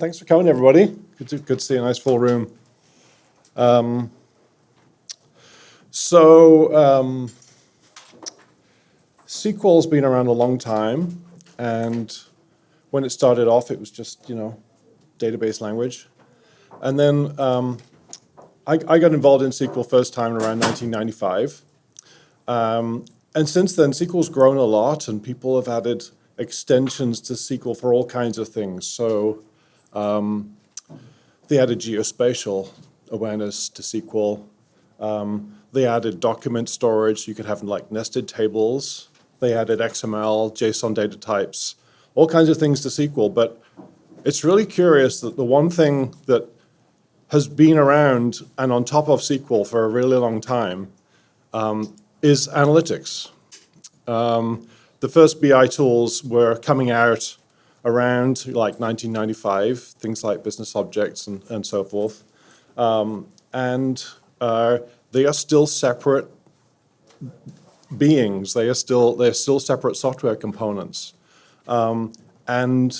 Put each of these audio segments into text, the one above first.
Thanks for coming, everybody. Good to see a nice full room. SQL's been around a long time, and when it started off, it was just, database language. And then I got involved in SQL first time around 1995. And since then, SQL's grown a lot, and people have added extensions to SQL for all kinds of things. So they added geospatial awareness to SQL. They added document storage. You could have like nested tables. They added XML, JSON data types, all kinds of things to SQL. But it's really curious that the one thing that has been around and on top of SQL for a really long time is analytics. The first BI tools were coming out around like 1995, things like business objects and so forth. They are still separate beings. They're still separate software components. And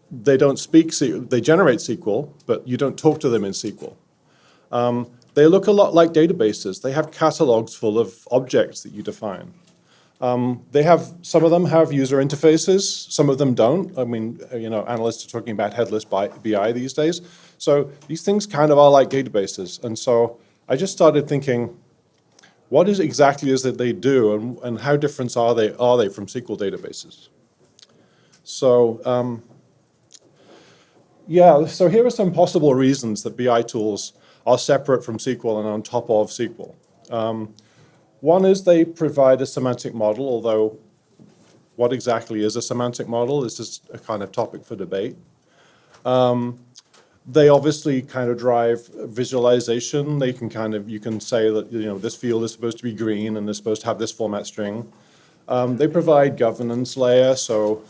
they don't speak, they generate SQL, but you don't talk to them in SQL. They look a lot like databases. They have catalogs full of objects that you define. Some of them have user interfaces, some of them don't. I mean, analysts are talking about headless BI these days. So these things kind of are like databases. And so I just started thinking, what exactly is it they do, and how different are they from SQL databases? So so here are some possible reasons that BI tools are separate from SQL and on top of SQL. One is they provide a semantic model, although what exactly is a semantic model is just a kind of topic for debate. They obviously kind of drive visualization. You can say that this field is supposed to be green and is supposed to have this format string. They provide governance layer, so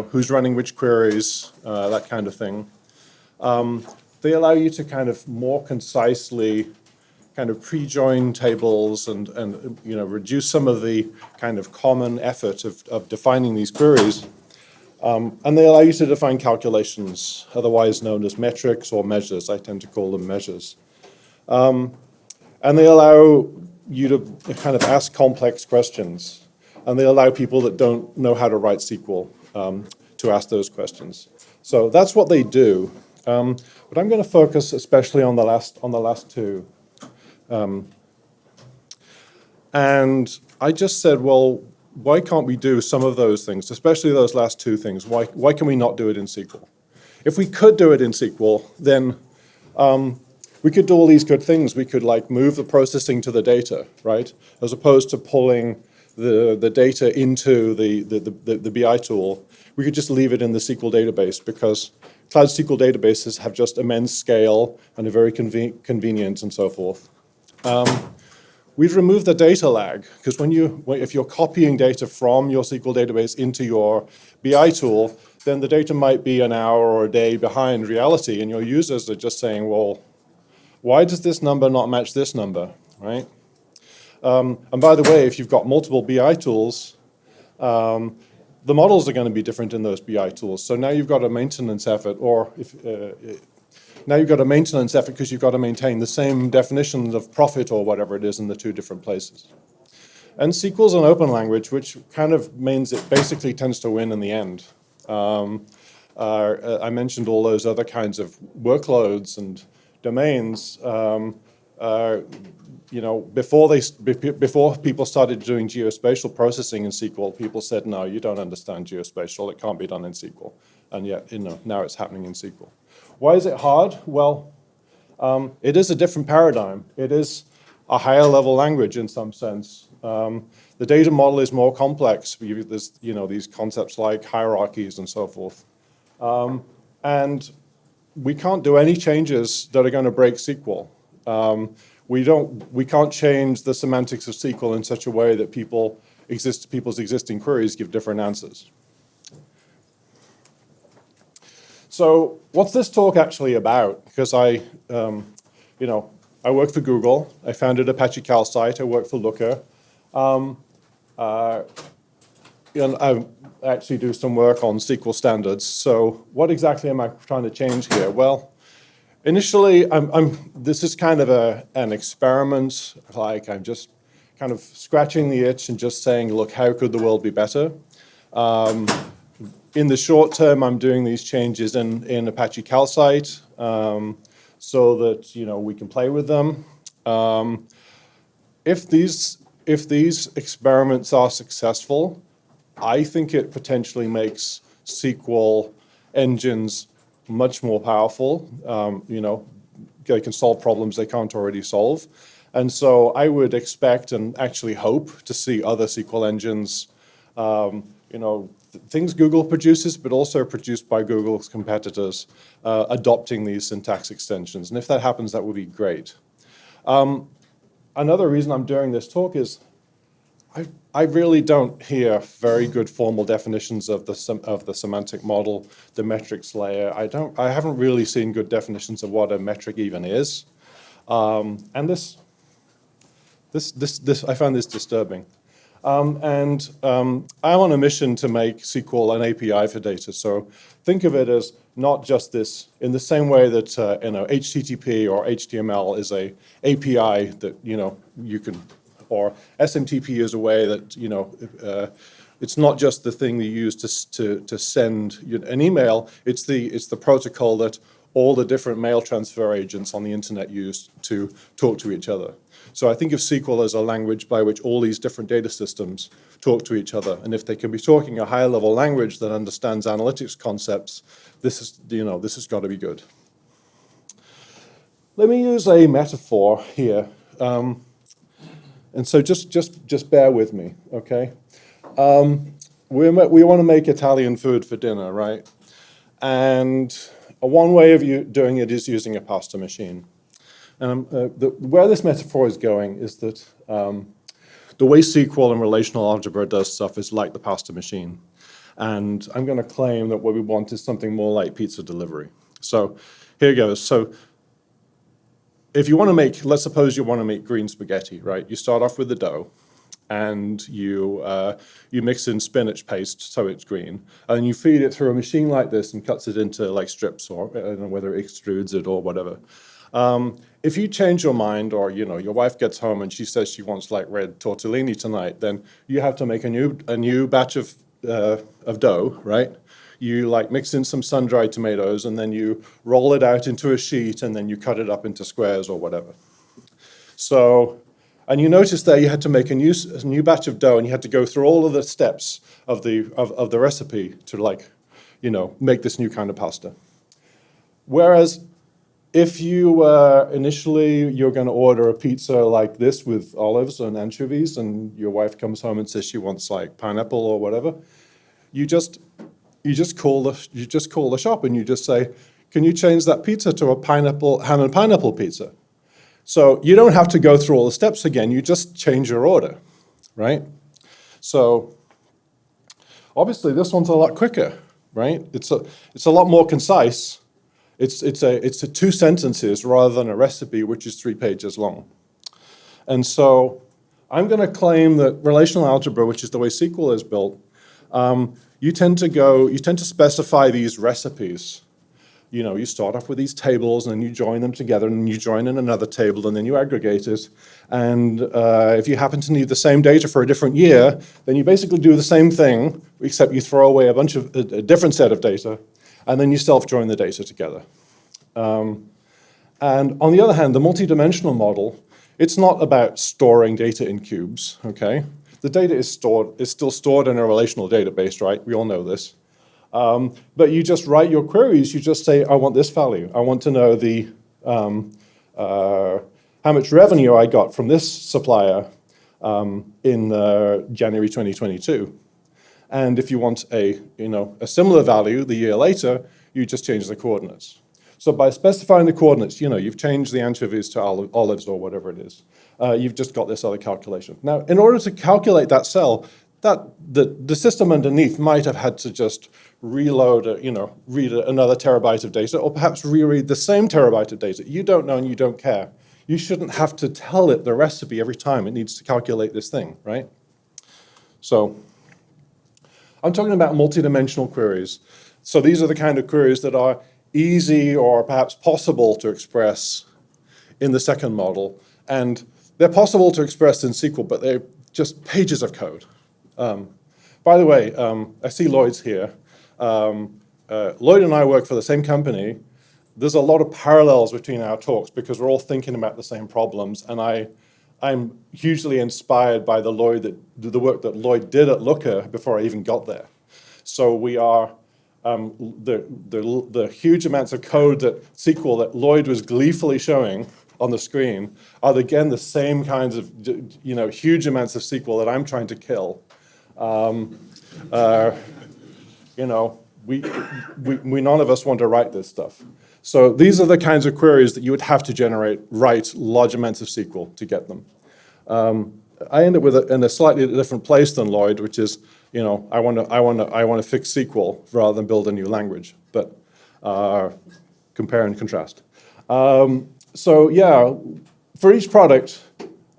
who's running which queries, that kind of thing. They allow you to kind of more concisely kind of pre-join tables and reduce some of the kind of common effort of defining these queries. And they allow you to define calculations, otherwise known as metrics or measures. I tend to call them measures. And they allow you to kind of ask complex questions. And they allow people that don't know how to write SQL to ask those questions. So that's what they do. But I'm going to focus especially on the last two. And I just said, well, why can't we do some of those things, especially those last two things? Why can we not do it in SQL? If we could do it in SQL, then we could do all these good things. We could like move the processing to the data, right? As opposed to pulling the data into the BI tool, we could just leave it in the SQL database because Cloud SQL databases have just immense scale and are very convenient and so forth. We've removed the data lag because if you're copying data from your SQL database into your BI tool, then the data might be an hour or a day behind reality, and your users are just saying, well, why does this number not match this number, right? And by the way, if you've got multiple BI tools, the models are going to be different in those BI tools. So now you've got a maintenance effort, now you've got a maintenance effort because you've got to maintain the same definitions of profit or whatever it is in the two different places. And SQL's an open language, which kind of means it basically tends to win in the end. I mentioned all those other kinds of workloads and domains. Before people started doing geospatial processing in SQL, people said, no, you don't understand geospatial. It can't be done in SQL. And yet, now it's happening in SQL. Why is it hard? Well, it is a different paradigm. It is a higher level language in some sense. The data model is more complex. There's these concepts like hierarchies and so forth. And we can't do any changes that are going to break SQL. We can't change the semantics of SQL in such a way that people's existing queries give different answers. So what's this talk actually about? Because I work for Google. I founded Apache Calcite. I work for Looker. I actually do some work on SQL standards. So what exactly am I trying to change here? Well, initially, this is kind of an experiment. Like I'm just kind of scratching the itch and just saying, look, how could the world be better? In the short term, I'm doing these changes in Apache Calcite so that we can play with them. If these experiments are successful, I think it potentially makes SQL engines much more powerful. They can solve problems they can't already solve. And so I would expect and actually hope to see other SQL engines, things Google produces, but also produced by Google's competitors, adopting these syntax extensions. And if that happens, that would be great. Another reason I'm doing this talk is I really don't hear very good formal definitions of the semantic model, the metrics layer. I haven't really seen good definitions of what a metric even is. And I find this disturbing. I'm on a mission to make SQL an API for data. So think of it as not just this, in the same way that HTTP or HTML is a API that you can, or SMTP is a way that it's not just the thing you use to send an email. It's the protocol that all the different mail transfer agents on the internet use to talk to each other. So I think of SQL as a language by which all these different data systems talk to each other. And if they can be talking a higher level language that understands analytics concepts, this has got to be good. Let me use a metaphor here. And so just bear with me, okay? We want to make Italian food for dinner, right? And one way of doing it is using a pasta machine. And where this metaphor is going is that the way SQL and relational algebra does stuff is like the pasta machine. And I'm going to claim that what we want is something more like pizza delivery. So here goes. So if you want to make, let's suppose you want to make green spaghetti, right? You start off with the dough, and you mix in spinach paste so it's green, and you feed it through a machine like this and cuts it into like strips, or I don't know whether it extrudes it or whatever. If you change your mind, or your wife gets home and she says she wants like red tortellini tonight, then you have to make a new batch of dough, right? You like mix in some sun-dried tomatoes, and then you roll it out into a sheet, and then you cut it up into squares or whatever. So, and you notice there you had to make a new batch of dough, and you had to go through all of the steps of the recipe to make this new kind of pasta. Whereas if you initially you're going to order a pizza like this with olives and anchovies, and your wife comes home and says she wants like pineapple or whatever, you just call the shop and you just say, can you change that pizza to a ham and pineapple pizza? So you don't have to go through all the steps again. You just change your order, right? So obviously this one's a lot quicker, right? It's a lot more concise. It's two sentences rather than a recipe which is 3 pages long. And so I'm going to claim that relational algebra, which is the way SQL is built, you tend to specify these recipes. You start off with these tables, and then you join them together, and you join in another table, and then you aggregate it. And if you happen to need the same data for a different year, then you basically do the same thing, except you throw away a different set of data, and then you self-join the data together. And on the other hand, the multidimensional model, it's not about storing data in cubes, okay? The data is still stored in a relational database, right? We all know this. But you just write your queries. You just say, I want this value. I want to know how much revenue I got from this supplier in January 2022. And if you want a similar value the year later, you just change the coordinates. So by specifying the coordinates, you've changed the anchovies to olives or whatever it is. You've just got this other calculation. Now, in order to calculate that cell, the system underneath might have had to just reload, read another terabyte of data, or perhaps reread the same terabyte of data. You don't know and you don't care. You shouldn't have to tell it the recipe every time it needs to calculate this thing, right? So I'm talking about multidimensional queries. So these are the kind of queries that are easy or perhaps possible to express in the second model. And they're possible to express in SQL, but they're just pages of code. By the way, I see Lloyd's here. Lloyd and I work for the same company. There's a lot of parallels between our talks because we're all thinking about the same problems. And I'm hugely inspired by the work that Lloyd did at Looker before I even got there. So we are, the huge amounts of code that SQL that Lloyd was gleefully showing on the screen are again the same kinds of huge amounts of SQL that I'm trying to kill. We none of us want to write this stuff. So these are the kinds of queries that you would have to write large amounts of SQL to get them. I end up in a slightly different place than Lloyd, which is, I want to fix SQL rather than build a new language. But compare and contrast. So yeah, for each product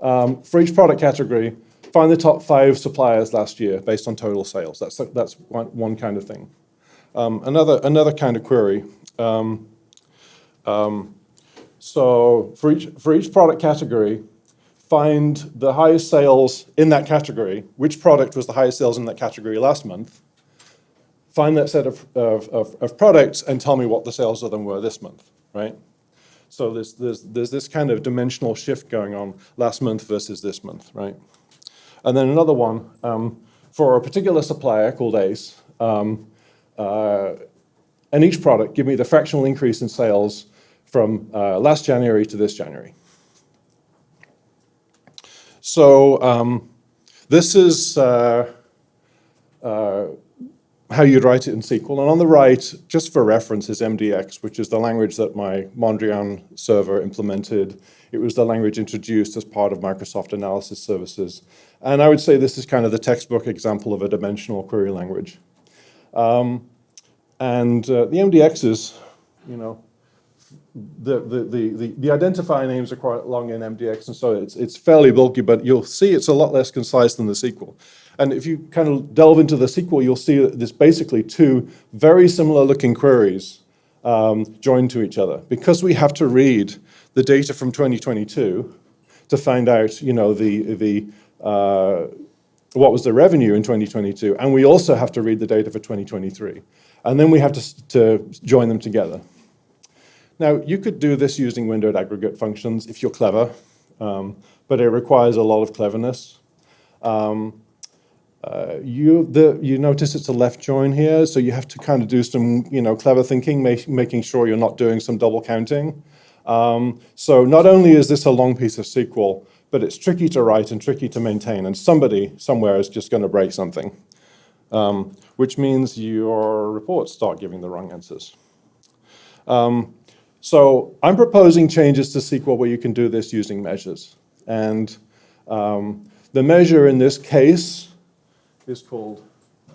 category, find the top 5 suppliers last year based on total sales. That's one kind of thing. Another kind of query. So for each product category, find the highest sales in that category. Which product was the highest sales in that category last month? Find that set of products and tell me what the sales of them were this month, right? So there's this kind of dimensional shift going on last month versus this month, right? And then another one, for a particular supplier called ACE, and each product, give me the fractional increase in sales from last January to this January. So this is how you'd write it in SQL. And on the right, just for reference, is MDX, which is the language that my Mondrian server implemented. It was the language introduced as part of Microsoft Analysis Services. And I would say this is kind of the textbook example of a dimensional query language. The MDX is, the identifier names are quite long in MDX, and so it's fairly bulky, but you'll see it's a lot less concise than the SQL. And if you kind of delve into the SQL, you'll see that there's basically 2 very similar looking queries joined to each other. Because we have to read the data from 2022 to find out, what was the revenue in 2022, and we also have to read the data for 2023. And then we have to join them together. Now, you could do this using windowed aggregate functions if you're clever, but it requires a lot of cleverness. You notice it's a left join here, so you have to kind of do some clever thinking, making sure you're not doing some double counting. So not only is this a long piece of SQL, but it's tricky to write and tricky to maintain, and somebody somewhere is just going to break something, which means your reports start giving the wrong answers. So I'm proposing changes to SQL where you can do this using measures. And the measure in this case is called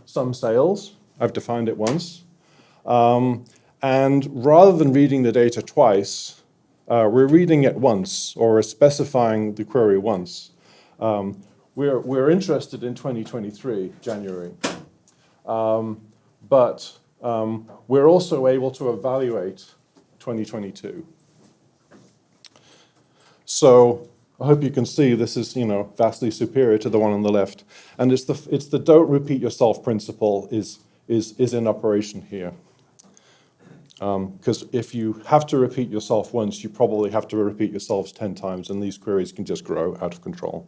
sum sales. I've defined it once. And rather than reading the data twice, we're reading it once, or we're specifying the query once. We're interested in 2023, January. But we're also able to evaluate 2022. So I hope you can see this is, vastly superior to the one on the left. And it's the don't repeat yourself principle is in operation here. Because if you have to repeat yourself once, you probably have to repeat yourselves 10 times, and these queries can just grow out of control.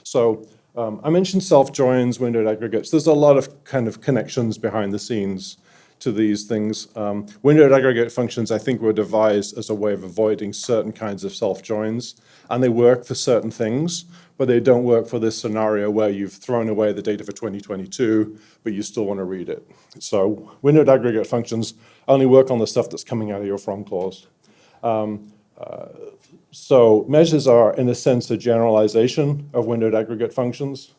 So I mentioned self-joins, windowed aggregates. There's a lot of kind of connections behind the scenes to these things. Windowed aggregate functions, I think, were devised as a way of avoiding certain kinds of self-joins, and they work for certain things, but they don't work for this scenario where you've thrown away the data for 2022, but you still want to read it. So windowed aggregate functions only work on the stuff that's coming out of your from clause. So measures are, in a sense, a generalization of windowed aggregate functions.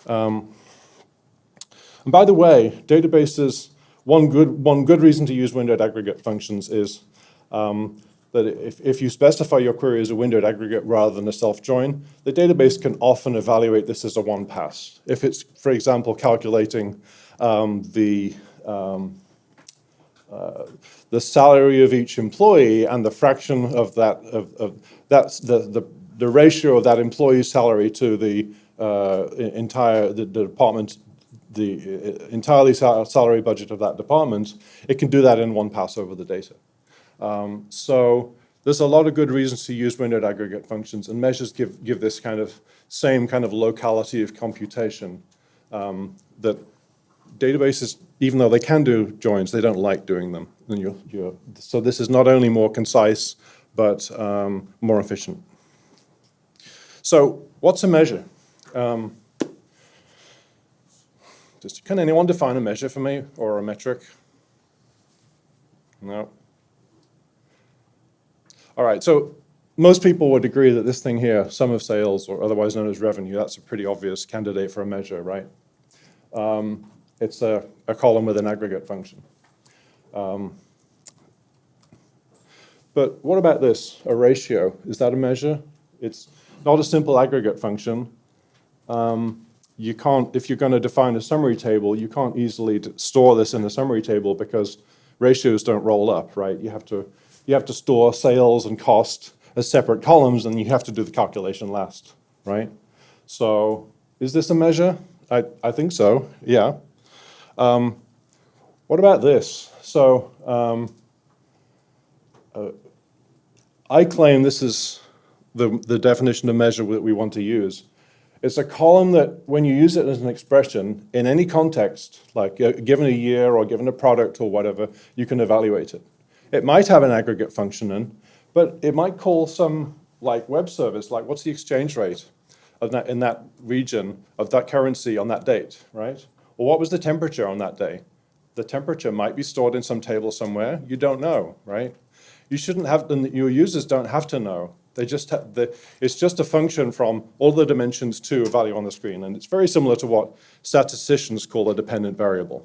And by the way, databases, one good reason to use windowed aggregate functions is that if you specify your query as a windowed aggregate rather than a self-join, the database can often evaluate this as a one pass. If it's, for example, calculating the salary of each employee and the fraction of that, that's the ratio of that employee's salary to the department, the entirely salary budget of that department, it can do that in one pass over the data. So there's a lot of good reasons to use windowed aggregate functions, and measures give this same kind of locality of computation that databases, even though they can do joins, they don't like doing them. And so this is not only more concise, but more efficient. So what's a measure? Can anyone define a measure for me, or a metric? No. All right, so most people would agree that this thing here, sum of sales, or otherwise known as revenue, that's a pretty obvious candidate for a measure, right? It's a column with an aggregate function. But what about this, a ratio? Is that a measure? It's not a simple aggregate function. You can't, if you're going to define a summary table, you can't easily store this in a summary table because ratios don't roll up, right? You have to store sales and cost as separate columns, and you have to do the calculation last, right? So is this a measure? I think so, yeah. What about this? So I claim this is the definition of measure that we want to use. It's a column that, when you use it as an expression in any context, like given a year or given a product or whatever, you can evaluate it. It might have an aggregate function in, but it might call some web service, like what's the exchange rate of that in that region of that currency on that date, right? Or what was the temperature on that day? The temperature might be stored in some table somewhere. You don't know, right? You shouldn't have, your users don't have to know. They just it's just a function from all the dimensions to a value on the screen. And it's very similar to what statisticians call a dependent variable.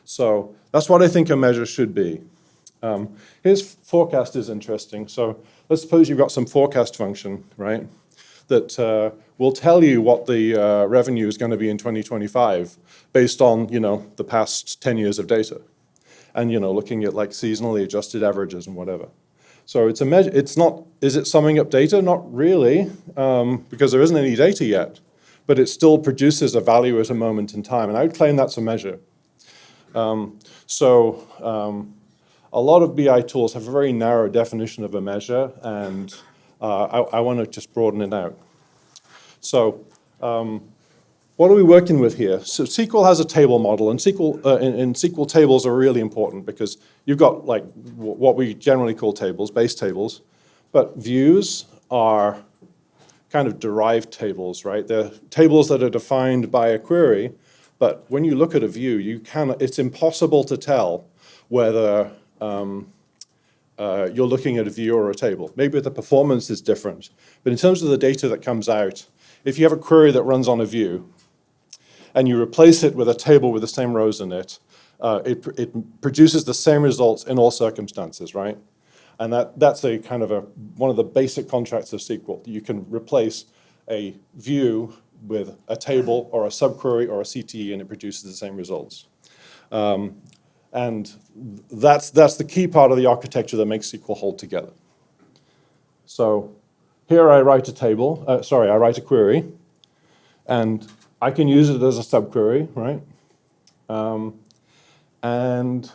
So that's what I think a measure should be. Here's forecast is interesting. So let's suppose you've got some forecast function, right, that will tell you what the revenue is going to be in 2025 based on, the past 10 years of data. And, looking at seasonally adjusted averages and whatever. So it's a measure. It's not, is it summing up data? Not really, because there isn't any data yet. But it still produces a value at a moment in time. And I would claim that's a measure. A lot of BI tools have a very narrow definition of a measure, and I want to just broaden it out. So what are we working with here? So SQL has a table model, and SQL tables are really important because you've got what we generally call tables, base tables, but views are kind of derived tables, right? They're tables that are defined by a query, but when you look at a view, it's impossible to tell whether you're looking at a view or a table. Maybe the performance is different, but in terms of the data that comes out, if you have a query that runs on a view and you replace it with a table with the same rows in it, it produces the same results in all circumstances, right? And that's a kind of one of the basic contracts of SQL. You can replace a view with a table or a subquery or a CTE, and it produces the same results. And that's the key part of the architecture that makes SQL hold together. So here I write a table, I write a query, and I can use it as a subquery, right? And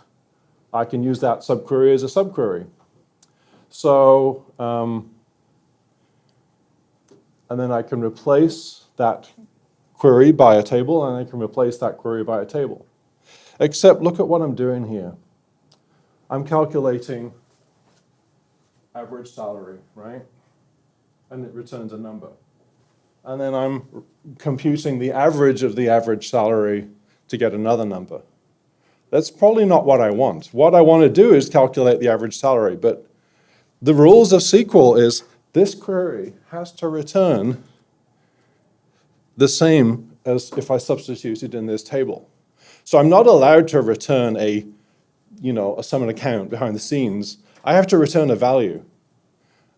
I can use that subquery as a subquery. So, and then I can replace that query by a table, and I can replace that query by a table. Except look at what I'm doing here. I'm calculating average salary, right? And it returns a number. And then I'm computing the average of the average salary to get another number. That's probably not what I want. What I want to do is calculate the average salary, but the rules of SQL is this query has to return the same as if I substituted in this table. So I'm not allowed to return a some account behind the scenes, I have to return a value.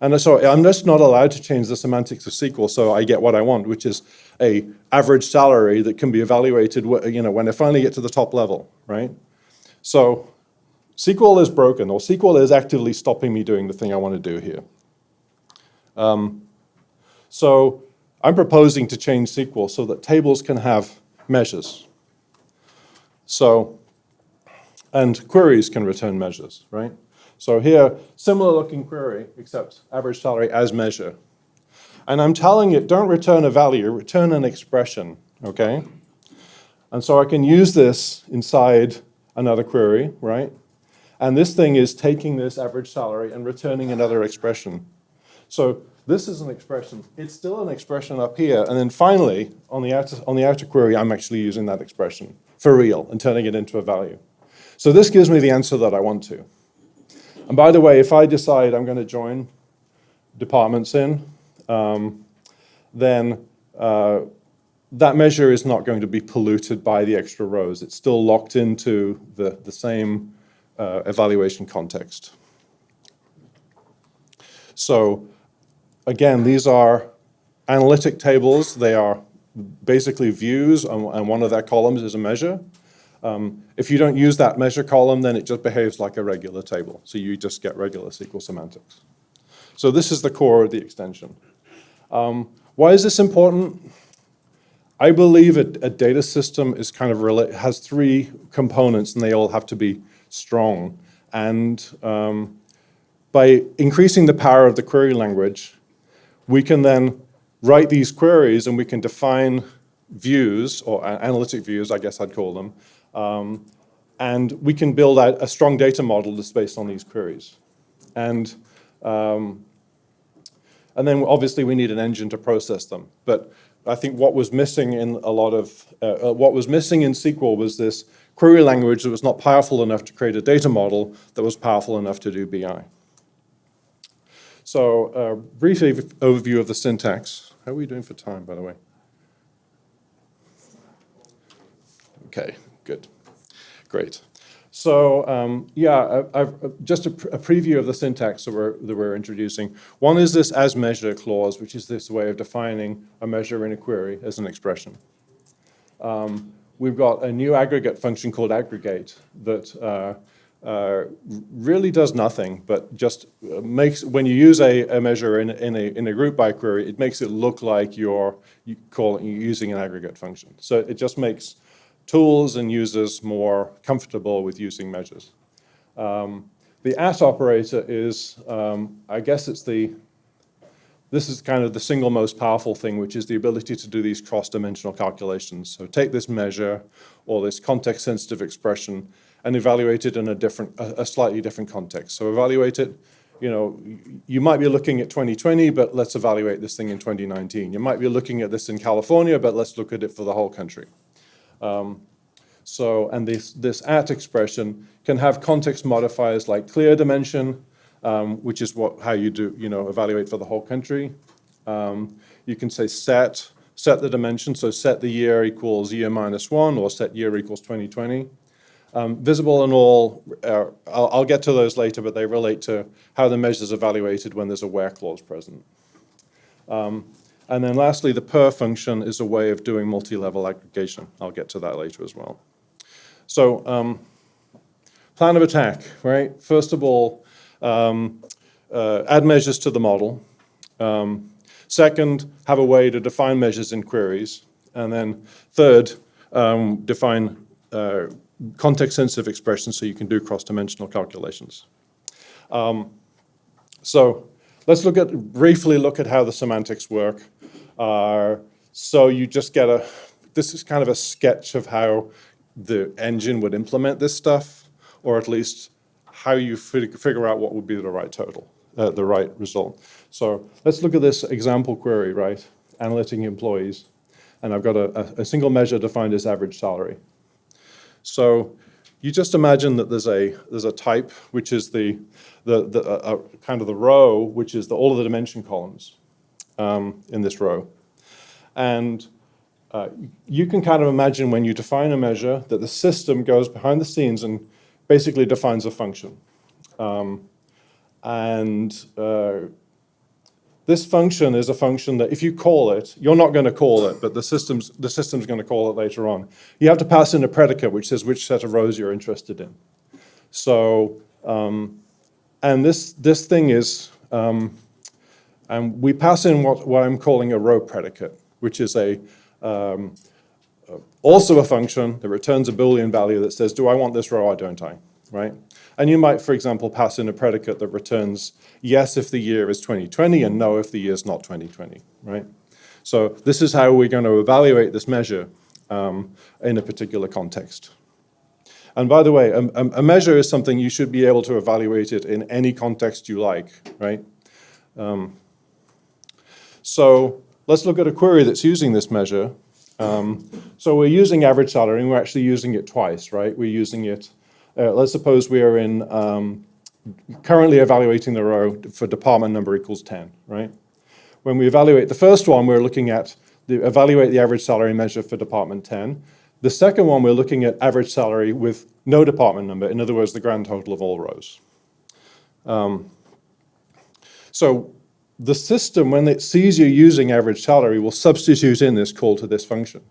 And so I'm just not allowed to change the semantics of SQL so I get what I want, which is a average salary that can be evaluated when I finally get to the top level, right? So SQL is broken, or SQL is actively stopping me doing the thing I want to do here. So I'm proposing to change SQL so that tables can have measures. And queries can return measures, right? So here, similar looking query, except average salary as measure. And I'm telling it, don't return a value, return an expression, okay? And so I can use this inside another query, right? And this thing is taking this average salary and returning another expression. So this is an expression. It's still an expression up here. And then finally, on the outer query, I'm actually using that expression for real and turning it into a value. So this gives me the answer that I want to. And by the way, if I decide I'm going to join departments in, then that measure is not going to be polluted by the extra rows. It's still locked into the same evaluation context. So again, these are analytic tables. They are basically views, and one of their columns is a measure. If you don't use that measure column, then it just behaves like a regular table. So you just get regular SQL semantics. So this is the core of the extension. Why is this important? I believe a data system is has three components, and they all have to be strong. And by increasing the power of the query language, we can then write these queries, and we can define views, or analytic views, I guess I'd call them, and we can build out a strong data model that's based on these queries. And then obviously we need an engine to process them. But I think what was missing in what was missing in SQL was this query language that was not powerful enough to create a data model that was powerful enough to do BI. So a brief overview of the syntax. How are we doing for time, by the way? Okay, good, great. So just a preview of the syntax that we're introducing. One is this as measure clause, which is this way of defining a measure in a query as an expression. We've got a new aggregate function called aggregate that really does nothing, but just makes, when you use a measure in a group by query, it makes it look like you're using an aggregate function. So it just makes tools and users more comfortable with using measures. The at operator is, I guess this is kind of the single most powerful thing, which is the ability to do these cross-dimensional calculations. So take this measure or this context-sensitive expression and evaluate it in a slightly different context. So evaluate it, you might be looking at 2020, but let's evaluate this thing in 2019. You might be looking at this in California, but let's look at it for the whole country. And this at expression can have context modifiers like clear dimension, which is how you do, evaluate for the whole country. You can say set the dimension, so set the year equals year -1, or set year equals 2020. Visible and all, I'll get to those later, but they relate to how the measure is evaluated when there's a where clause present. And then lastly, the per function is a way of doing multi-level aggregation. I'll get to that later as well. So plan of attack, right? First of all, add measures to the model. Second, have a way to define measures in queries. And then third, define context-sensitive expressions so you can do cross-dimensional calculations. So let's briefly look at how the semantics work. So you just get this is kind of a sketch of how the engine would implement this stuff, or at least how you figure out what would be the right total, the right result. So let's look at this example query, right? Analytic employees. And I've got a single measure defined as average salary. So you just imagine that there's a type, which is kind of the row, which is all of the dimension columns in this row. And you can kind of imagine when you define a measure that the system goes behind the scenes and basically defines a function. And this function is a function that if you call it, you're not going to call it, but the system's going to call it later on. You have to pass in a predicate which says which set of rows you're interested in. So, and this thing is, and we pass in what I'm calling a row predicate, which is also a function that returns a Boolean value that says, do I want this row or don't I, right? And you might, for example, pass in a predicate that returns yes if the year is 2020 and no if the year is not 2020, right? So this is how we're going to evaluate this measure in a particular context. And by the way, a measure is something you should be able to evaluate it in any context you like, right? So let's look at a query that's using this measure. So we're using average salary, and we're actually using it twice, right? We're using it, let's suppose we are in, currently evaluating the row for department number equals 10, right? When we evaluate the first one, we're looking at evaluate the average salary measure for department 10. The second one, we're looking at average salary with no department number, in other words, the grand total of all rows. So the system, when it sees you using average salary, will substitute in this call to this function.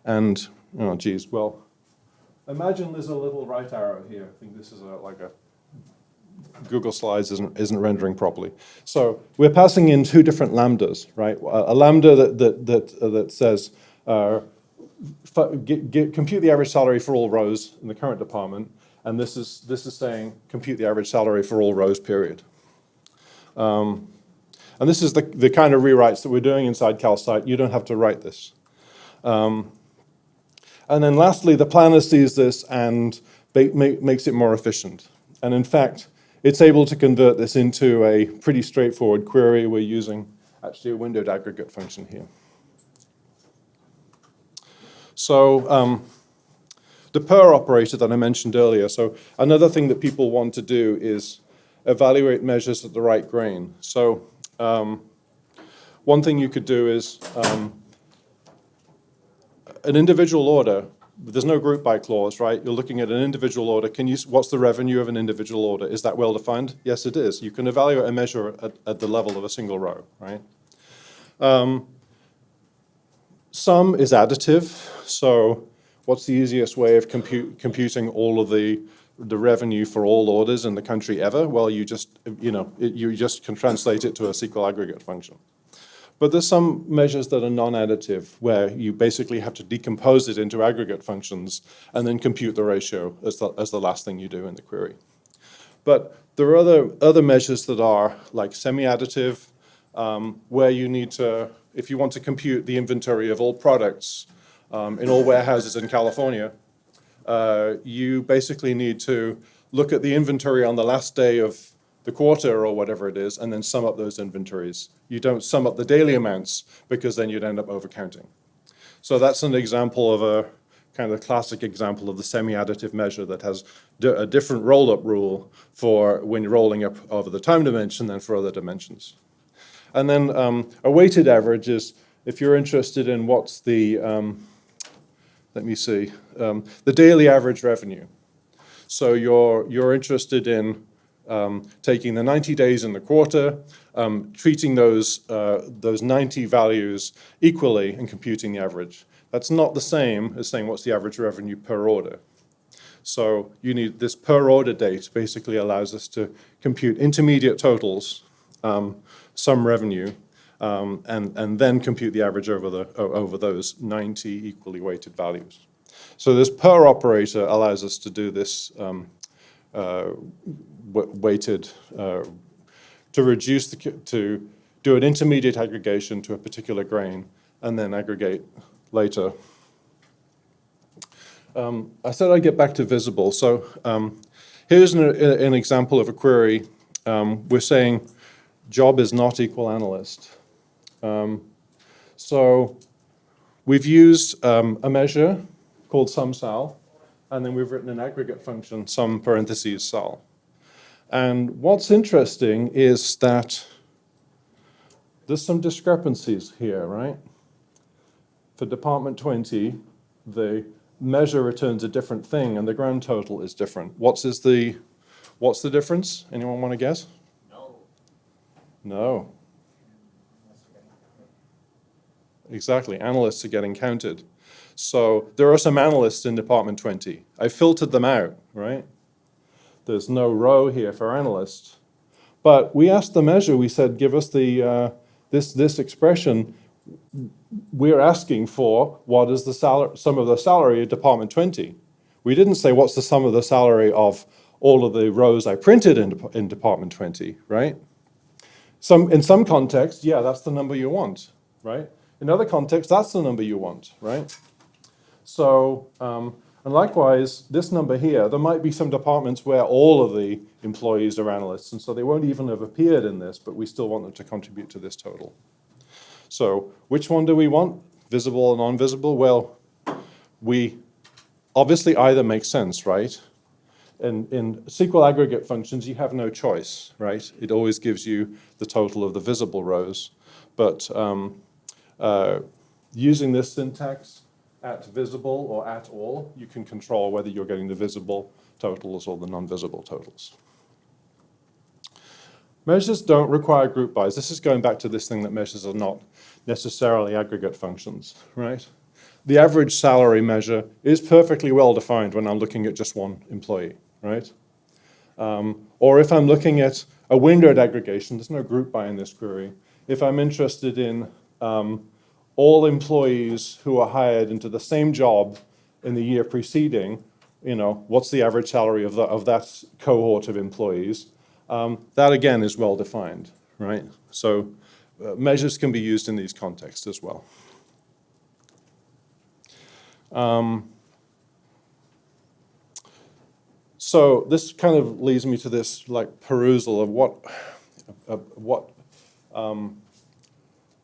And, oh geez, well, imagine there's a little right arrow here. I think this is like a Google Slides isn't rendering properly. So we're passing in two different lambdas, right? A lambda that says compute the average salary for all rows in the current department, and this is saying compute the average salary for all rows, period. And this is the kind of rewrites that we're doing inside Calcite. You don't have to write this. And then lastly, the planner sees this and makes it more efficient. And in fact, it's able to convert this into a pretty straightforward query. We're using actually a windowed aggregate function here. So the per operator that I mentioned earlier. So another thing that people want to do is evaluate measures at the right grain. So one thing you could do is an individual order. There's no group by clause, right? You're looking at an individual order. What's the revenue of an individual order? Is that well defined? Yes, it is. You can evaluate a measure at the level of a single row, right? Sum is additive. So what's the easiest way of computing all of the revenue for all orders in the country ever? Well, you just can translate it to a SQL aggregate function. But there's some measures that are non-additive, where you basically have to decompose it into aggregate functions and then compute the ratio as the last thing you do in the query. But there are other measures that are like semi-additive, where you need to, if you want to compute the inventory of all products in all warehouses in California, you basically need to look at the inventory on the last day of the quarter or whatever it is, and then sum up those inventories. You don't sum up the daily amounts, because then you'd end up overcounting. So that's an example of a kind of classic example of the semi-additive measure that has a different roll-up rule for when you're rolling up over the time dimension than for other dimensions. And then a weighted average is, if you're interested in what's the, let me see, the daily average revenue. So you're interested in taking the 90 days in the quarter, treating those 90 values equally and computing the average. That's not the same as saying what's the average revenue per order. So you need this per order date basically allows us to compute intermediate totals, some revenue, and then compute the average over those 90 equally weighted values. So this per operator allows us to do this weighted to reduce to do an intermediate aggregation to a particular grain and then aggregate later. I said I'd get back to visible. So here's an example of a query. We're saying job is not equal analyst. So we've used a measure called sum_sal, and then we've written an aggregate function, sum parentheses sal. And what's interesting is that there's some discrepancies here, right? For department 20, the measure returns a different thing and the grand total is different. What's the difference? Anyone want to guess? No. Exactly, analysts are getting counted. So there are some analysts in Department 20. I filtered them out, right? There's no row here for analysts. But we asked the measure, we said, give us the this expression. We're asking for what is the sum of the salary of Department 20. We didn't say what's the sum of the salary of all of the rows I printed in Department 20, right? In some contexts, yeah, that's the number you want, right? In other contexts, that's the number you want, right? So, and likewise, this number here, there might be some departments where all of the employees are analysts, and so they won't even have appeared in this, but we still want them to contribute to this total. So, which one do we want? Visible or non-visible? Well, we obviously either make sense, right? In SQL aggregate functions, you have no choice, right? It always gives you the total of the visible rows. But using this syntax, at visible or at all, you can control whether you're getting the visible totals or the non-visible totals. Measures don't require group bys. This is going back to this thing that measures are not necessarily aggregate functions, right? The average salary measure is perfectly well defined when I'm looking at just one employee, right? Or if I'm looking at a windowed aggregation, there's no group by in this query. If I'm interested in all employees who are hired into the same job in the year preceding, you know, what's the average salary of that cohort of employees? That again is well defined, right? So measures can be used in these contexts as well. So this kind of leads me to this like perusal of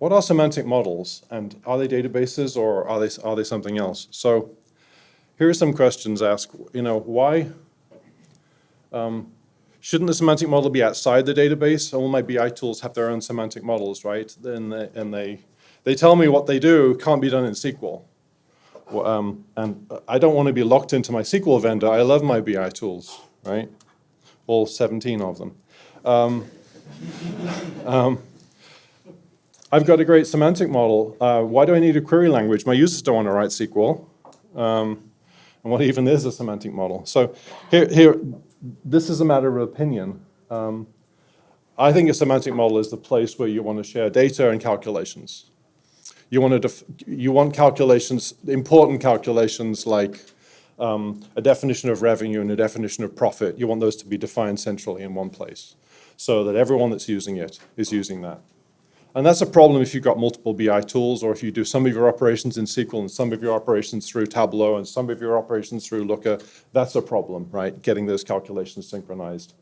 what are semantic models, and are they databases or are they something else? So here are some questions asked. You know, why shouldn't the semantic model be outside the database? All my BI tools have their own semantic models, right? And they tell me what they do can't be done in SQL. And I don't want to be locked into my SQL vendor. I love my BI tools, right? All 17 of them. I've got a great semantic model. Why do I need a query language? My users don't want to write SQL. And what even is a semantic model? So here, this is a matter of opinion. I think a semantic model is the place where you want to share data and calculations. You want calculations, important calculations like a definition of revenue and a definition of profit. You want those to be defined centrally in one place so that everyone that's using it is using that. And that's a problem if you've got multiple BI tools, or if you do some of your operations in SQL and some of your operations through Tableau and some of your operations through Looker. That's a problem, right? Getting those calculations synchronized.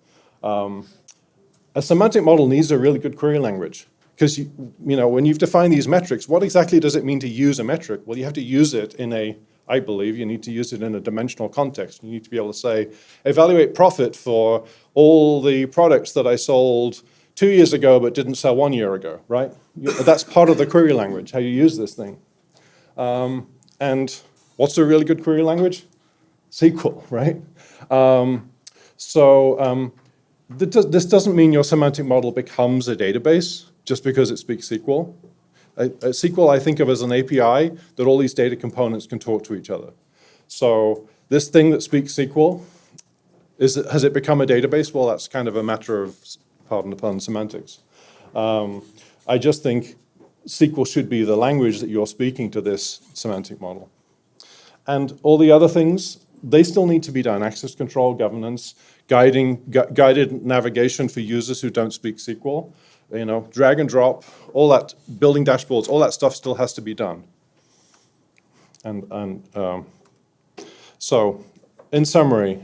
A semantic model needs a really good query language. Because you know, when you've defined these metrics, what exactly does it mean to use a metric? Well, you have to use it in I believe you need to use it in a dimensional context. You need to be able to say, evaluate profit for all the products that I sold 2 years ago but didn't sell 1 year ago, right? That's part of the query language, how you use this thing. And what's a really good query language? SQL, right? This doesn't mean your semantic model becomes a database just because it speaks SQL. SQL I think of as an API that all these data components can talk to each other. So this thing that speaks SQL, has it become a database? Well, that's kind of a matter of, pardon the pun, semantics. I just think SQL should be the language that you're speaking to this semantic model. And all the other things, they still need to be done. Access control, governance, guided navigation for users who don't speak SQL. You know, drag and drop, all that, building dashboards, all that stuff still has to be done. So, in summary,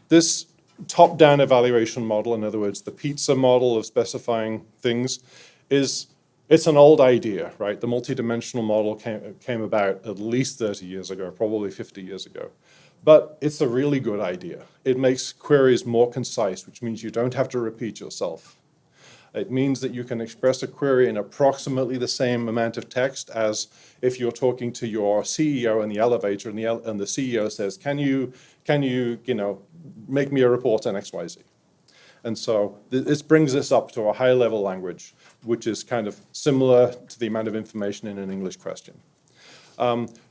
this top-down evaluation model, in other words, the pizza model of specifying things, it's an old idea, right? The multidimensional model came about at least 30 years ago, probably 50 years ago. But it's a really good idea. It makes queries more concise, which means you don't have to repeat yourself. It means that you can express a query in approximately the same amount of text as if you're talking to your CEO in the elevator and the CEO says, can you make me a report on XYZ? And so this brings us up to a high-level language, which is kind of similar to the amount of information in an English question.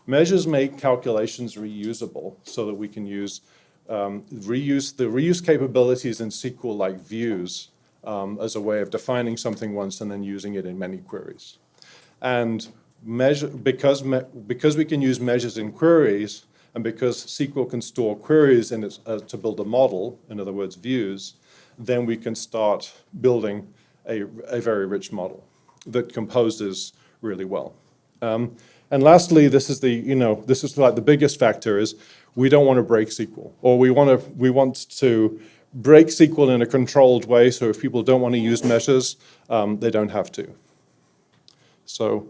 Measures make calculations reusable so that we can use reuse capabilities in SQL like views as a way of defining something once and then using it in many queries. And because we can use measures in queries, and because SQL can store queries in it to build a model, in other words, views, then we can start building a very rich model that composes really well. And lastly, this is like the biggest factor is we don't want to break SQL, or we want to break SQL in a controlled way, so if people don't want to use measures, they don't have to. So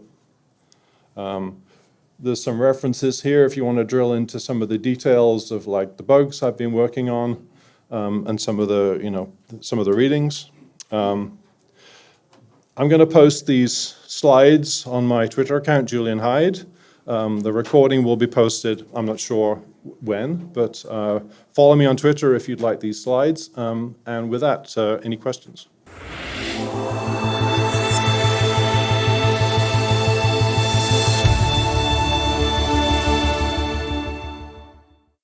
there's some references here if you want to drill into some of the details of like the bugs I've been working on, and some of the readings. I'm going to post these slides on my Twitter account, Julian Hyde. The recording will be posted, I'm not sure when, but follow me on Twitter if you'd like these slides. And with that, any questions?